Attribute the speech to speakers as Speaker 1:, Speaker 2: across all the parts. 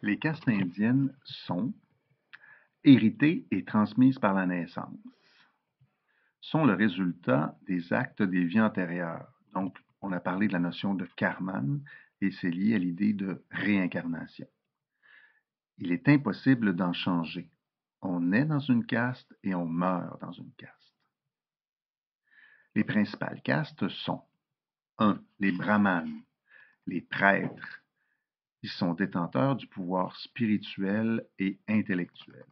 Speaker 1: Les castes indiennes sont héritées et transmises par la naissance, sont le résultat des actes des vies antérieures. Donc, on a parlé de la notion de karman et c'est lié à l'idée de réincarnation. Il est impossible d'en changer. On naît dans une caste et on meurt dans une caste. Les principales castes sont 1. Les brahmanes, les prêtres. Ils sont détenteurs du pouvoir spirituel et intellectuel.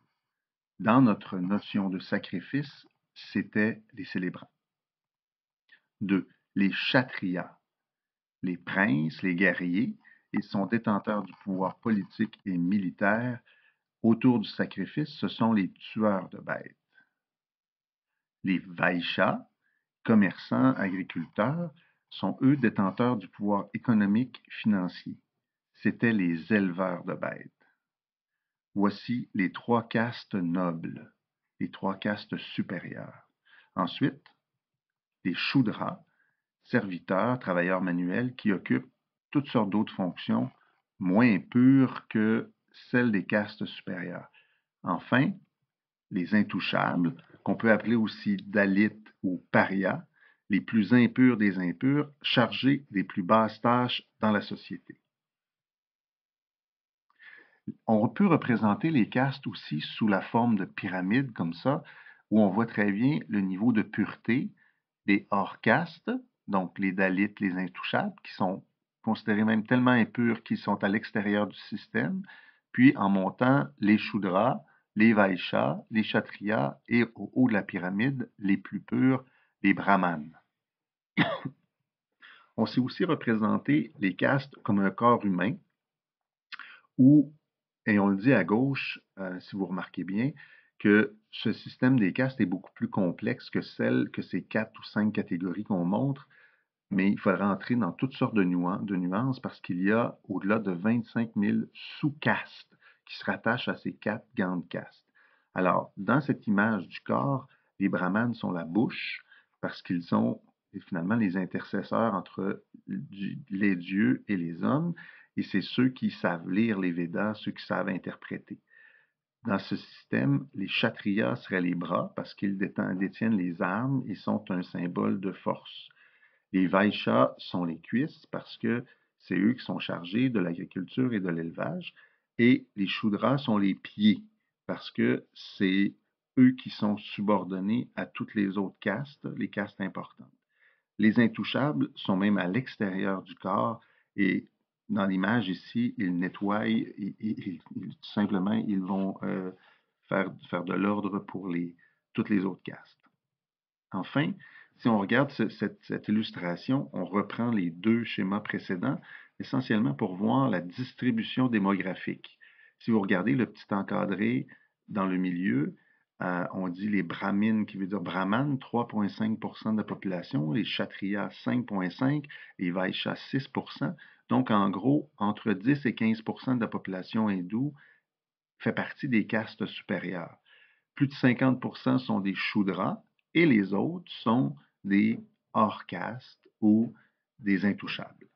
Speaker 1: Dans notre notion de sacrifice, c'était les célébrants. 2. Les kshatriyas, les princes, les guerriers, ils sont détenteurs du pouvoir politique et militaire. Autour du sacrifice, ce sont les tueurs de bêtes. Les vaishyas, commerçants, agriculteurs, sont eux détenteurs du pouvoir économique, financier. C'étaient les éleveurs de bêtes. Voici les 3 castes nobles, les 3 castes supérieures. Ensuite, les shudras, serviteurs, travailleurs manuels qui occupent toutes sortes d'autres fonctions moins pures que celles des castes supérieures. Enfin, les intouchables, qu'on peut appeler aussi dalits ou parias, les plus impurs des impurs, chargés des plus basses tâches dans la société. On peut représenter les castes aussi sous la forme de pyramides comme ça, où on voit très bien le niveau de pureté des hors-castes, donc les dalits, les intouchables, qui sont considérés même tellement impurs qu'ils sont à l'extérieur du système, puis en montant les shudras, les vaishyas, les kshatriyas et au haut de la pyramide, les plus purs, les brahmanes. On sait aussi représenter les castes comme un corps humain, où, et on le dit à gauche, si vous remarquez bien, que ce système des castes est beaucoup plus complexe que ces 4 ou 5 catégories qu'on montre, mais il faudra entrer dans toutes sortes de nuances parce qu'il y a au-delà de 25 000 sous-castes qui se rattachent à ces 4 grandes castes. Alors, dans cette image du corps, les brahmanes sont la bouche parce qu'ils sont finalement les intercesseurs entre les dieux et les hommes, et c'est ceux qui savent lire les Védas, ceux qui savent interpréter. Dans ce système, les kshatriyas seraient les bras parce qu'ils détiennent les armes et sont un symbole de force. Les vaishyas sont les cuisses parce que c'est eux qui sont chargés de l'agriculture et de l'élevage. Et les shudras sont les pieds parce que c'est eux qui sont subordonnés à toutes les autres castes, les castes importantes. Les intouchables sont même à l'extérieur du corps et dans l'image ici, ils nettoient, tout simplement, ils vont faire de l'ordre pour toutes les autres castes. Enfin, si on regarde cette illustration, on reprend les 2 schémas précédents, essentiellement pour voir la distribution démographique. Si vous regardez le petit encadré dans le milieu, on dit les brahmines, qui veut dire brahman, 3,5% de la population, les kshatriyas, 5,5%, les vaishyas, 6%. Donc, en gros, entre 10 et 15% de la population hindoue fait partie des castes supérieures. Plus de 50% sont des shudras et les autres sont des hors-castes ou des intouchables.